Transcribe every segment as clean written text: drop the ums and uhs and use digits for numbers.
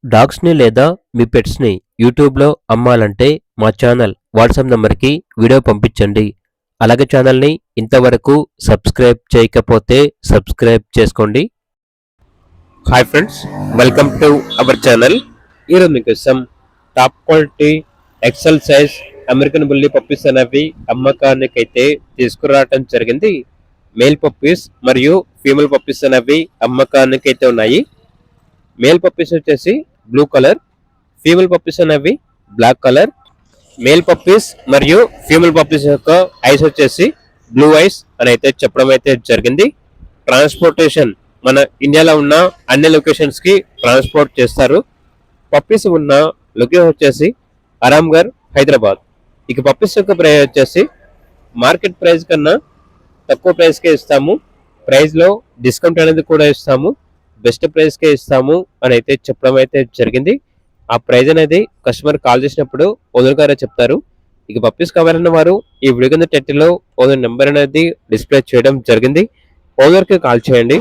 డాగ్స్‌ని లేదా మీ పెట్స్‌ని యూట్యూబ్‌లో అమ్మాలంటే మా ఛానల్ వాట్సాప్ నంబర్‌కి వీడియో పంపించండి. అలాగే ఛానల్‌ని ఇంతవరకు సబ్స్క్రైబ్ చేయకపోతే సబ్స్క్రైబ్ చేసుకోండి. Hi friends, welcome to our channel. ఈరోజు మీకోసం top quality XL size American bully puppies అనేవి అమ్మకానికైతే తీసుకురావడం జరిగింది. మేల్ పప్పీస్ మరియు ఫీమేల్ పప్పీస్ అనేవి అమ్మకానికైతే ఉన్నాయి. మేల్ పప్పీస్ వచ్చేసి బ్లూ కలర్, ఫీమేల్ పప్పీస్ అనేవి బ్లాక్ కలర్. మేల్ పప్పీస్ మరియు ఫీమేల్ పప్పీస్ యొక్క ఐస్ వచ్చేసి బ్లూ ఐస్ అని అయితే చెప్పడం అయితే జరిగింది. ట్రాన్స్పోర్టేషన్ మన ఇండియాలో ఉన్న అన్ని లొకేషన్స్ కి ట్రాన్స్పోర్ట్ చేస్తారు. పప్పీస్ ఉన్న లొకేషన్ వచ్చేసి ఆరాంఘర్, హైదరాబాద్. ఇక పప్పీస్ యొక్క ప్రైస్ వచ్చేసి మార్కెట్ ప్రైస్ కన్నా తక్కువ ప్రైస్కే ఇస్తాము. ప్రైస్లో డిస్కౌంట్ అనేది కూడా ఇస్తాము. బెస్ట్ ప్రైస్కే ఇస్తాము అని అయితే చెప్పడం అయితే జరిగింది. ఆ ప్రైజ్ అనేది కస్టమర్ కాల్ చేసినప్పుడు ఓనర్ గారే చెప్తారు. ఇక పప్పీస్ కావాలన్న వారు ఈ వీడియో కింద టైటిల్లో ఓనర్ నెంబర్ అనేది డిస్ప్లే చేయడం జరిగింది. ఓనర్కి కాల్ చేయండి.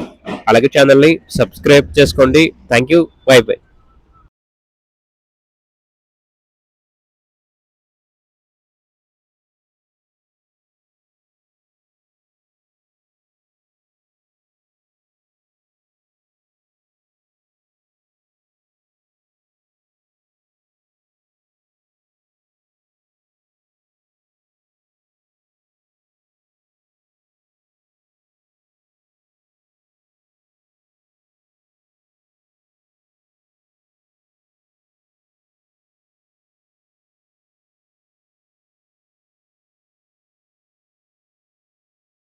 అలాగే ఛానల్ని సబ్స్క్రైబ్ చేసుకోండి. Thank you. By by.